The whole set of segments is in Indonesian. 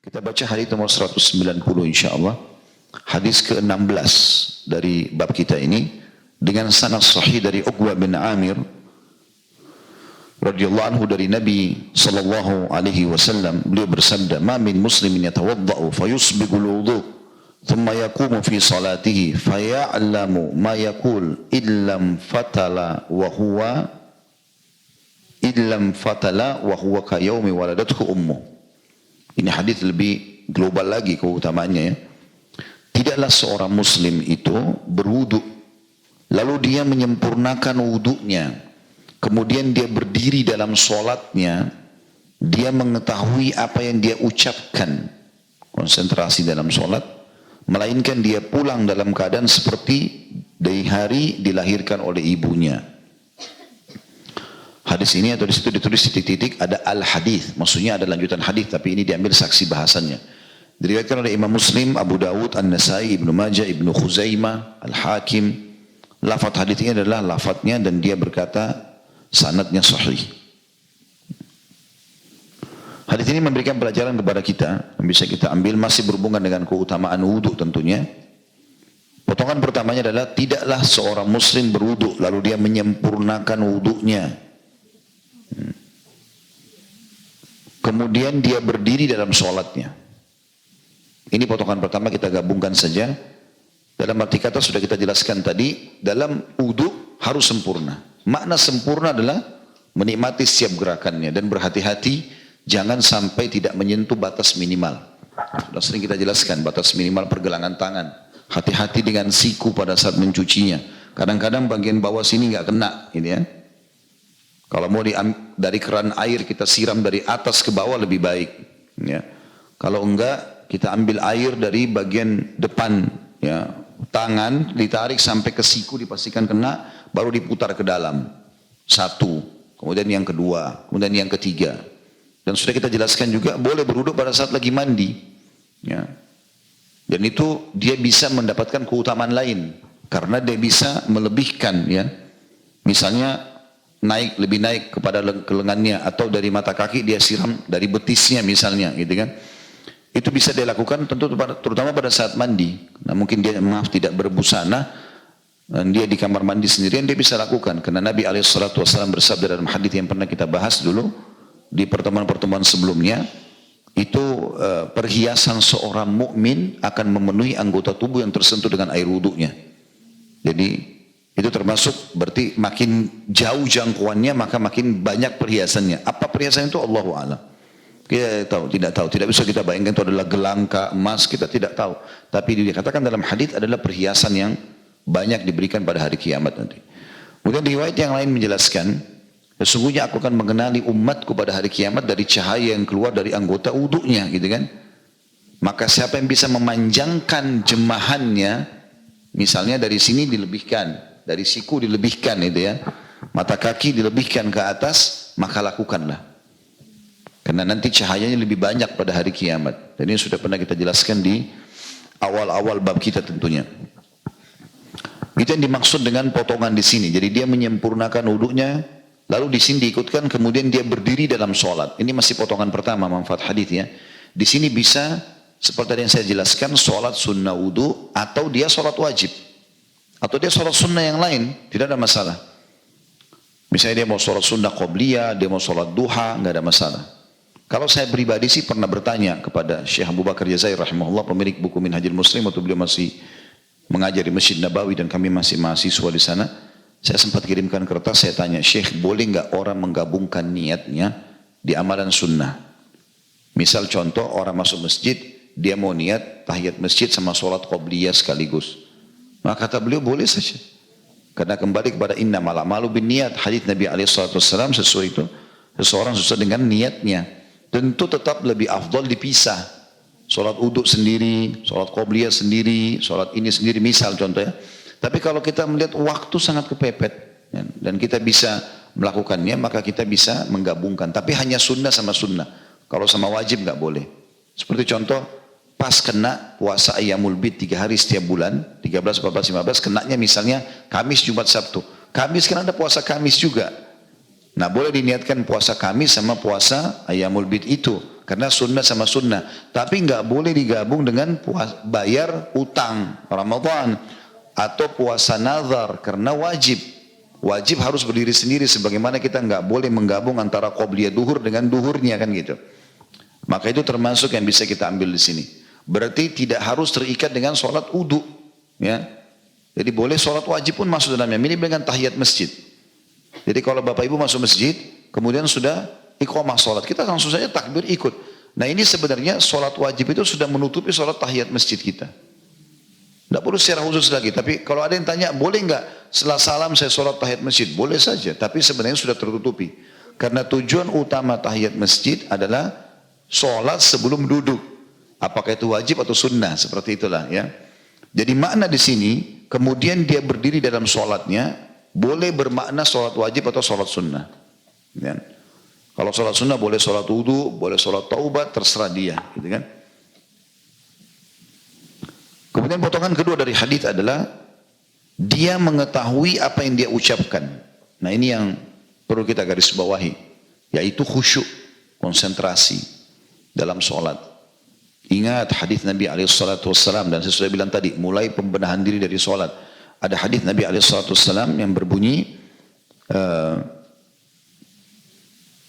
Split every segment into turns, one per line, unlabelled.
Kita baca hadis nomor 190 insyaAllah. Hadis ke-16 dari bab kita ini. Dengan sanad sahih dari Uqbah bin Amir radhiyallahu anhu dari Nabi sallallahu alaihi wasallam. Beliau bersabda, "Ma min muslimin yatawadda'u fayusbighul wudu' thumma yaqumu fi salatihi faya'lamu ma yaqul illam fatala wa huwa ka yaumi waladathu ummuh." Ini hadis lebih global lagi keutamaannya ya. Tidaklah seorang muslim itu berwudu, lalu dia menyempurnakan wudunya, kemudian dia berdiri dalam sholatnya, dia mengetahui apa yang dia ucapkan, konsentrasi dalam sholat, melainkan dia pulang dalam keadaan seperti dari hari dilahirkan oleh ibunya. Hadis ini atau di situ ditulis titik-titik ada al-hadis, maksudnya ada lanjutan hadis, tapi ini diambil saksi bahasannya. Diriwayatkan oleh Imam Muslim, Abu Dawud, An-Nasai, Ibnu Majah, Ibnu Khuzaimah, Al-Hakim. Lafaz hadis ini adalah lafaznya dan dia berkata sanadnya sahih. Hadis ini memberikan pelajaran kepada kita yang bisa kita ambil, masih berhubungan dengan keutamaan wudu tentunya. Potongan pertamanya adalah tidaklah seorang muslim berwudu lalu dia menyempurnakan wudunya, kemudian dia berdiri dalam sholatnya. Ini potongan pertama, kita gabungkan saja. Dalam arti kata sudah kita jelaskan tadi, dalam wudu harus sempurna. Makna sempurna adalah menikmati setiap gerakannya dan berhati-hati jangan sampai tidak menyentuh batas minimal. Sudah sering kita jelaskan batas minimal pergelangan tangan. Hati-hati dengan siku pada saat mencucinya. Kadang-kadang bagian bawah sini nggak kena, gitu ya. Kalau mau dari keran air kita siram dari atas ke bawah lebih baik. Ya. Kalau enggak kita ambil air dari bagian depan, ya, tangan ditarik sampai ke siku dipastikan kena, baru diputar ke dalam. Satu, kemudian yang kedua, kemudian yang ketiga. Dan sudah kita jelaskan juga boleh berwudu pada saat lagi mandi. Ya. Dan itu dia bisa mendapatkan keutamaan lain karena dia bisa melebihkan, ya. Misalnya lebih naik kepada lengannya atau dari mata kaki dia siram dari betisnya misalnya, gitu kan. Itu bisa dia lakukan tentu terutama pada saat mandi. Nah, mungkin dia tidak berbusana dan dia di kamar mandi sendirian, dia bisa lakukan karena Nabi SAW bersabda dalam hadis yang pernah kita bahas dulu di pertemuan-pertemuan sebelumnya, itu perhiasan seorang mukmin akan memenuhi anggota tubuh yang tersentuh dengan air wudunya. Jadi itu termasuk berarti makin jauh jangkauannya maka makin banyak perhiasannya. Apa perhiasan itu? Allahu a'lam. Kita tidak tahu, tidak bisa kita bayangkan itu adalah gelangka, emas, kita tidak tahu. Tapi dikatakan dalam hadis adalah perhiasan yang banyak diberikan pada hari kiamat nanti. Kemudian riwayat yang lain menjelaskan, sesungguhnya aku akan mengenali umatku pada hari kiamat dari cahaya yang keluar dari anggota wudunya, gitu kan. Maka siapa yang bisa memanjangkan jemahannya, misalnya dari sini dilebihkan, dari siku dilebihkan, itu ya, mata kaki dilebihkan ke atas, maka lakukanlah. Karena nanti cahayanya lebih banyak pada hari kiamat. Dan ini sudah pernah kita jelaskan di awal-awal bab kita tentunya. Itu yang dimaksud dengan potongan di sini. Jadi dia menyempurnakan wudunya, lalu di sini diikutkan, kemudian dia berdiri dalam sholat. Ini masih potongan pertama manfaat hadis ya. Di sini bisa seperti yang saya jelaskan, sholat sunnah wudu atau dia sholat wajib. Atau dia sholat sunnah yang lain, tidak ada masalah. Misalnya dia mau sholat sunnah qobliyah, dia mau sholat duha, nggak ada masalah. Kalau saya pribadi sih pernah bertanya kepada Syekh Abu Bakar Jazair rahimahullah, pemilik buku Minhajul Muslim, waktu beliau masih mengajar di Masjid Nabawi dan kami masih mahasiswa di sana. Saya sempat kirimkan kertas, saya tanya, Syekh, boleh nggak orang menggabungkan niatnya di amalan sunnah? Misal contoh, orang masuk masjid, dia mau niat tahiyat masjid sama sholat qobliyah sekaligus. Maka kata beliau, boleh saja. Karena kembali kepada innamal a'malu binniyat, hadis Nabi SAW sesuai itu, seseorang sesuai dengan niatnya. Tentu tetap lebih afdal dipisah. Sholat uduk sendiri, sholat qobliyah sendiri, sholat ini sendiri misal contoh ya. Tapi kalau kita melihat waktu sangat kepepet dan kita bisa melakukannya, maka kita bisa menggabungkan. Tapi hanya sunnah sama sunnah. Kalau sama wajib nggak boleh. Seperti contoh, pas kena puasa Ayyamul Bid 3 hari setiap bulan, 13, 14, 15, kenanya misalnya Kamis, Jumat, Sabtu. Kamis kan ada puasa Kamis juga. Nah, boleh diniatkan puasa Kamis sama puasa Ayyamul Bid itu. karena sunnah sama sunnah. Tapi nggak boleh digabung dengan bayar utang Ramadan atau puasa nazar karena wajib. Wajib harus berdiri sendiri, sebagaimana kita nggak boleh menggabung antara qobliyah duhur dengan duhurnya kan gitu. Maka itu termasuk yang bisa kita ambil di sini. Berarti tidak harus terikat dengan sholat wudu, ya. Jadi boleh sholat wajib pun masuk dalamnya. Mirip dengan tahiyat masjid. Jadi kalau bapak ibu masuk masjid, kemudian sudah iqamah sholat, kita langsung saja takbir ikut. Nah ini sebenarnya sholat wajib itu sudah menutupi sholat tahiyat masjid kita. Tidak perlu secara khusus lagi. Tapi kalau ada yang tanya, boleh nggak setelah salam saya sholat tahiyat masjid? Boleh saja. Tapi sebenarnya sudah tertutupi. Karena tujuan utama tahiyat masjid adalah sholat sebelum duduk. Apakah itu wajib atau sunnah? Seperti itulah ya. Jadi makna di sini, kemudian dia berdiri dalam sholatnya, boleh bermakna sholat wajib atau sholat sunnah. Ya. Kalau sholat sunnah boleh sholat wudu, boleh sholat taubat, terserah dia. Gitu kan. Kemudian potongan kedua dari hadis adalah dia mengetahui apa yang dia ucapkan. Nah ini yang perlu kita garis bawahi, yaitu khusyuk, konsentrasi dalam sholat. Ingat hadis Nabi SAW, dan saya sudah bilang tadi, mulai pembenahan diri dari sholat. Ada hadis Nabi SAW yang berbunyi,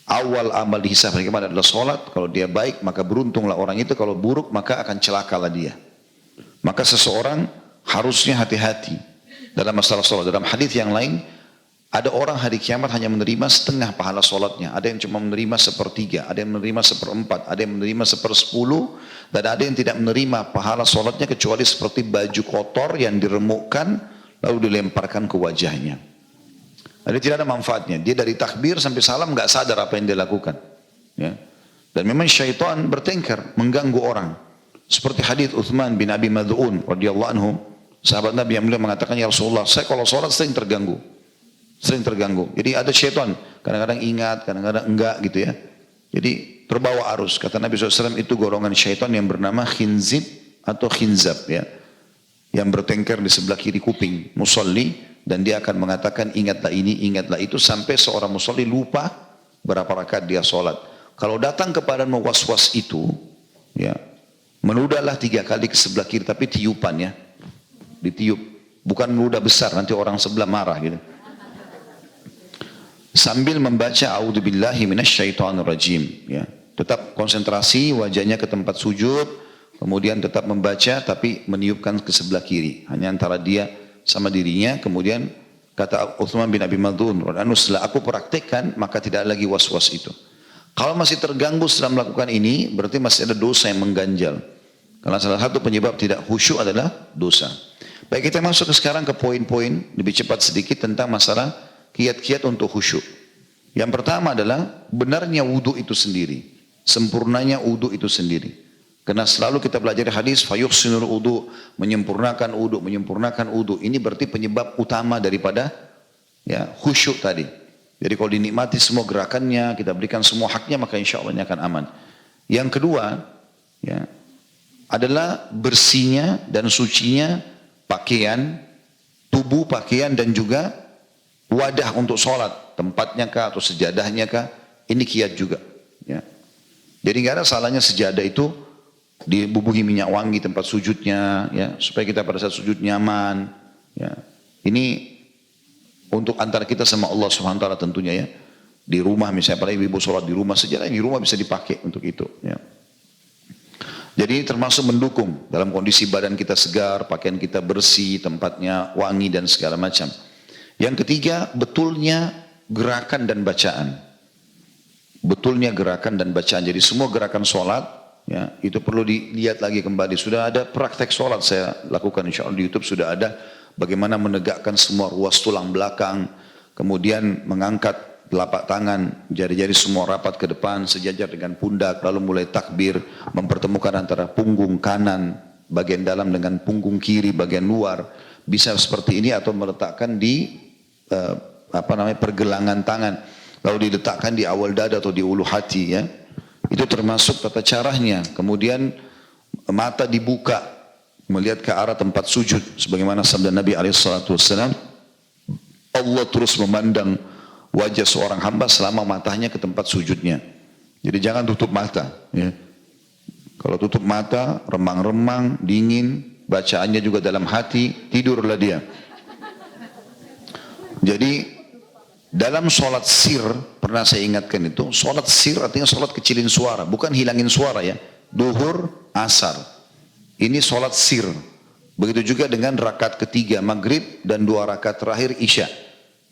awal amal dihisab bagaimana adalah sholat. Kalau dia baik maka beruntunglah orang itu, kalau buruk maka akan celakalah dia. Maka seseorang harusnya hati-hati dalam masalah sholat. Dalam hadis yang lain, ada orang hari kiamat hanya menerima setengah pahala sholatnya. Ada yang cuma menerima sepertiga, ada yang menerima seperempat, ada yang menerima sepersepuluh, dan ada yang tidak menerima pahala sholatnya kecuali seperti baju kotor yang diremukkan lalu dilemparkan ke wajahnya. Jadi tidak ada manfaatnya. Dia dari takbir sampai salam nggak sadar apa yang dia lakukan. Ya. Dan memang syaitan bertengkar, mengganggu orang. Seperti hadis Uthman bin Abi Mad'un radhiyallahu anhu, sahabat Nabi yang mulia mengatakan, ya Rasulullah, saya kalau sholat sering terganggu. Sering terganggu. Jadi ada syaitan, kadang-kadang ingat, kadang-kadang enggak gitu ya. Jadi terbawa arus. Kata Nabi SAW, itu golongan syaitan yang bernama khinzib atau khinzab ya. Yang bertengkar di sebelah kiri kuping musalli, dan dia akan mengatakan ingatlah ini, ingatlah itu, sampai seorang musalli lupa berapa rakaat dia sholat. Kalau datang kepada was-was itu, ya, menudahlah 3 kali ke sebelah kiri, tapi tiupan ya, ditiup, bukan meludah besar, nanti orang sebelah marah gitu. Sambil membaca a'udzubillahi minasyaitonirrajim ya. Tetap konsentrasi, wajahnya ke tempat sujud, kemudian tetap membaca tapi meniupkan ke sebelah kiri, hanya antara dia sama dirinya. Kemudian kata Uthman bin Abi Mad'un, setelah aku praktekkan maka tidak lagi was-was itu. Kalau masih terganggu setelah melakukan ini, berarti masih ada dosa yang mengganjal. Karena salah satu penyebab tidak khusyuk adalah dosa. Baik, kita masuk sekarang ke poin-poin lebih cepat sedikit tentang masalah kiat-kiat untuk khusyuk. Yang pertama adalah benarnya wudu itu sendiri, sempurnanya wudu itu sendiri. Karena selalu kita belajar hadis fayuhsinul wudu, menyempurnakan wudu, menyempurnakan wudu. Ini berarti penyebab utama daripada ya khusyuk tadi. Jadi kalau dinikmati semua gerakannya, kita berikan semua haknya, maka insya Allah akan aman. Yang kedua, ya, adalah bersihnya dan sucinya pakaian, tubuh pakaian dan juga wadah untuk sholat, tempatnya kah atau sejadahnya kah, ini kiat juga. Ya. Jadi nggak ada salahnya sejadah itu dibubuhi minyak wangi tempat sujudnya, ya, supaya kita pada saat sujud nyaman. Ya. Ini untuk antara kita sama Allah Subhanahu wa taala tentunya ya. Di rumah misalnya, pada ibu sholat di rumah, sejadah di rumah bisa dipakai untuk itu. Ya. Jadi termasuk mendukung dalam kondisi badan kita segar, pakaian kita bersih, tempatnya wangi dan segala macam. Yang ketiga, betulnya gerakan dan bacaan. Betulnya gerakan dan bacaan. Jadi semua gerakan sholat, ya, itu perlu dilihat lagi kembali. Sudah ada praktek sholat saya lakukan, insya Allah di YouTube sudah ada. Bagaimana menegakkan semua ruas tulang belakang, kemudian mengangkat telapak tangan, jari-jari semua rapat ke depan, sejajar dengan pundak, lalu mulai takbir, mempertemukan antara punggung kanan, bagian dalam dengan punggung kiri, bagian luar. Bisa seperti ini atau meletakkan di pergelangan tangan, lalu diletakkan di awal dada atau di ulu hati ya. Itu termasuk tata caranya. Kemudian mata dibuka melihat ke arah tempat sujud sebagaimana sabda Nabi SAW, Allah terus memandang wajah seorang hamba selama matanya ke tempat sujudnya. Jadi jangan tutup mata. Ya. Kalau tutup mata, remang-remang, dingin, bacaannya juga dalam hati, tidurlah dia. Jadi dalam sholat sir, pernah saya ingatkan itu, sholat sir artinya sholat kecilin suara, bukan hilangin suara ya. Duhur, asar. Ini sholat sir. Begitu juga dengan rakaat ketiga maghrib dan 2 rakaat terakhir isya.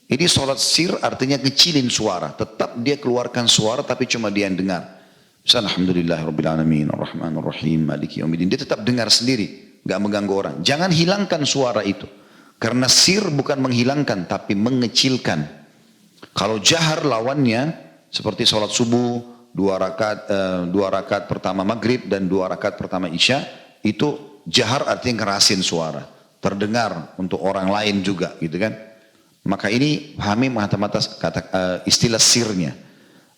Ini sholat sir artinya kecilin suara. Tetap dia keluarkan suara tapi cuma dia yang dengar. Misalnya alhamdulillahirrabbilalamin, ar-rahmanir-rahim, maliki yaumiddin. Dia tetap dengar sendiri, gak mengganggu orang. Jangan hilangkan suara itu. Karena sir bukan menghilangkan tapi mengecilkan. Kalau jahar lawannya seperti sholat subuh, 2 rakaat pertama maghrib dan 2 rakaat pertama isya, itu jahar artinya ngerasin suara, terdengar untuk orang lain juga, gitu kan? Maka ini pahami mata-mata istilah sirnya.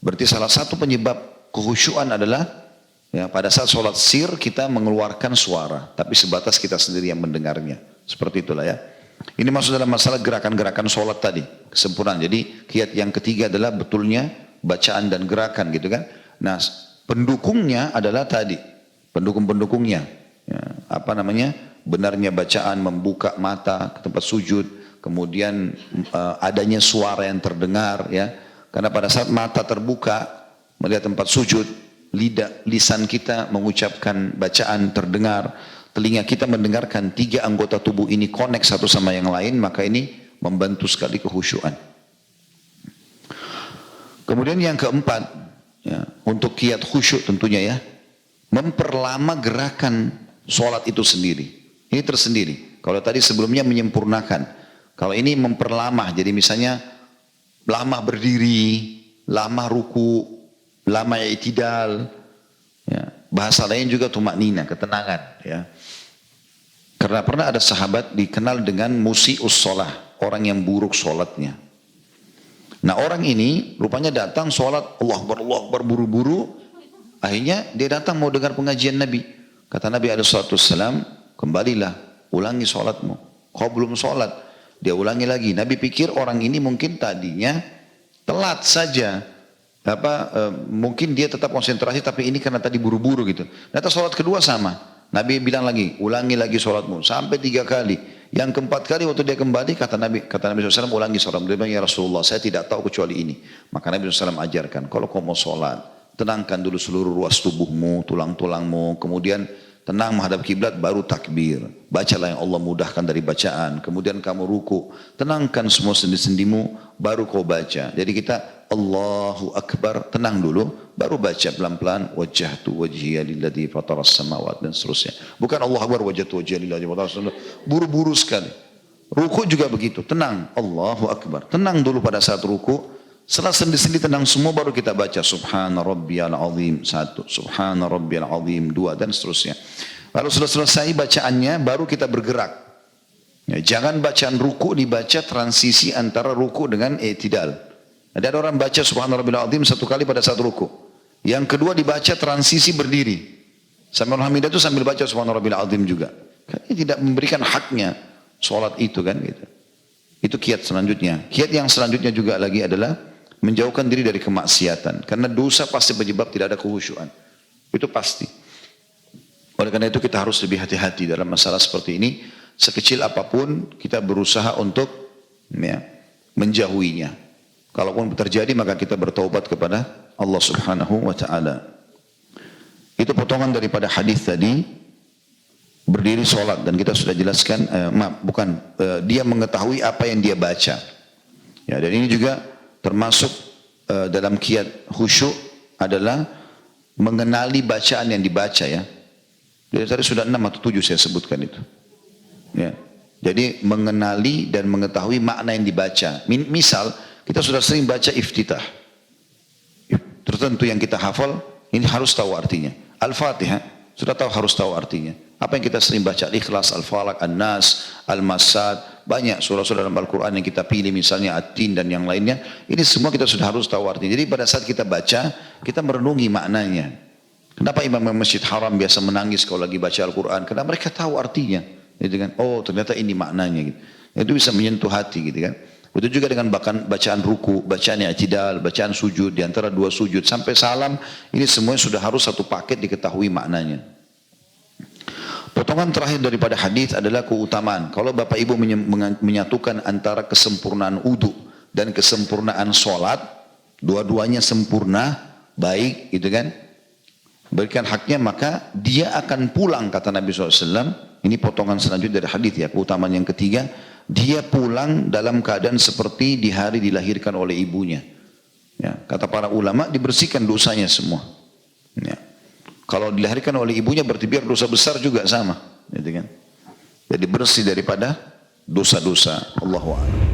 Berarti salah satu penyebab kekhusyuan adalah ya, pada saat sholat sir kita mengeluarkan suara, tapi sebatas kita sendiri yang mendengarnya. Seperti itulah ya. Ini masuk dalam masalah gerakan-gerakan sholat tadi, kesempurnaan. Jadi kiat yang ketiga adalah betulnya bacaan dan gerakan gitu kan. Nah pendukungnya adalah tadi, pendukung-pendukungnya. Ya, apa namanya? Benarnya bacaan, membuka mata ke tempat sujud, kemudian adanya suara yang terdengar ya. Karena pada saat mata terbuka melihat tempat sujud, lisan kita mengucapkan bacaan terdengar, telinga kita mendengarkan, 3 anggota tubuh ini connect satu sama yang lain, maka ini membantu sekali kekhusyuan. Kemudian yang keempat, ya, untuk kiat khusyuk tentunya ya, memperlama gerakan sholat itu sendiri. Ini tersendiri. Kalau tadi sebelumnya menyempurnakan, kalau ini memperlama, jadi misalnya lama berdiri, lama ruku, lama i'tidal, ya. Bahasa lain juga tumaknina, ketenangan ya. Karena pernah ada sahabat dikenal dengan musi'us sholah, orang yang buruk sholatnya. Nah orang ini rupanya datang sholat Allah Akbar buru-buru, akhirnya dia datang mau dengar pengajian Nabi. Kata Nabi SAW, kembalilah, ulangi sholatmu. Kau belum sholat, dia ulangi lagi. Nabi pikir orang ini mungkin tadinya telat saja. Mungkin dia tetap konsentrasi tapi ini karena tadi buru-buru gitu. Ternyata sholat kedua sama. Nabi bilang lagi, ulangi lagi sholatmu sampai 3 kali. Yang keempat kali waktu dia kembali kata Nabi SAW, ulangi sholatmu. Dia bilang, ya Rasulullah saya tidak tahu kecuali ini. Maka Nabi SAW ajarkan, kalau kau mau sholat, tenangkan dulu seluruh ruas tubuhmu, tulang-tulangmu, kemudian tenang menghadap kiblat baru takbir. Bacalah yang Allah mudahkan dari bacaan. Kemudian kamu ruku, tenangkan semua sendi-sendimu baru kau baca. Jadi kita Allahu Akbar, tenang dulu, baru baca pelan-pelan wajjahtu wajhiya lilladzi fataras samawati dan seterusnya. Bukan Allahu Akbar wajjahtu wajhiya lilladzi fataras samawati, buru-buru sekali. Ruku juga begitu, tenang, Allahu Akbar. Tenang dulu pada saat ruku, setelah sendi-sendi tenang semua baru kita baca subhana rabbiyal azim 1, subhana rabbiyal azim 2 dan seterusnya. Lalu sudah selesai bacaannya baru kita bergerak. Ya, jangan bacaan ruku dibaca transisi antara ruku dengan i'tidal. Ada orang baca subhana rabbiyal azim 1 kali pada saat ruku. Yang kedua dibaca transisi berdiri. Sami'ul hamidah itu sambil baca subhana rabbiyal azim juga. Karena tidak memberikan haknya sholat itu kan gitu. Itu kiat selanjutnya. Kiat yang selanjutnya juga lagi adalah menjauhkan diri dari kemaksiatan. Karena dosa pasti penyebab tidak ada kekhusyuan. Itu pasti. Oleh karena itu kita harus lebih hati-hati dalam masalah seperti ini. Sekecil apapun kita berusaha untuk ya, menjauhinya. Kalaupun terjadi maka kita bertaubat kepada Allah Subhanahu wa taala. Itu potongan daripada hadis tadi, berdiri sholat, dan kita sudah jelaskan dia mengetahui apa yang dia baca. Ya, dan ini juga termasuk dalam kiat khusyuk adalah mengenali bacaan yang dibaca ya. Jadi tadi sudah 6 atau 7 saya sebutkan itu. Ya. Jadi mengenali dan mengetahui makna yang dibaca. Misal kita sudah sering baca iftitah. Tertentu yang kita hafal, ini harus tahu artinya. Al-Fatihah, sudah tahu harus tahu artinya. Apa yang kita sering baca? Al-Ikhlas, Al-Falaq, An-Nas, Al-Masad, banyak surah-surah dalam Al-Quran yang kita pilih, misalnya At-Tin dan yang lainnya. Ini semua kita sudah harus tahu artinya. Jadi pada saat kita baca, kita merenungi maknanya. Kenapa imam Masjid Haram biasa menangis kalau lagi baca Al-Quran? Karena mereka tahu artinya. Gitu kan? Oh ternyata ini maknanya. Gitu. Itu bisa menyentuh hati gitu kan. Begitu juga dengan bacaan ruku, bacaan i'tidal, bacaan sujud, di antara dua sujud sampai salam, ini semuanya sudah harus satu paket diketahui maknanya. Potongan terakhir daripada hadis adalah keutamaan. Kalau Bapak Ibu menyatukan antara kesempurnaan wudu dan kesempurnaan sholat, dua-duanya sempurna, baik, gitu kan? Berikan haknya, maka dia akan pulang, kata Nabi SAW. Ini potongan selanjutnya dari hadis ya, keutamaan yang ketiga. Dia pulang dalam keadaan seperti di hari dilahirkan oleh ibunya. Ya, kata para ulama, dibersihkan dosanya semua. Ya. Kalau dilahirkan oleh ibunya berarti biar dosa besar juga sama, gitu kan? Jadi bersih daripada dosa-dosa. Allahu a'lam.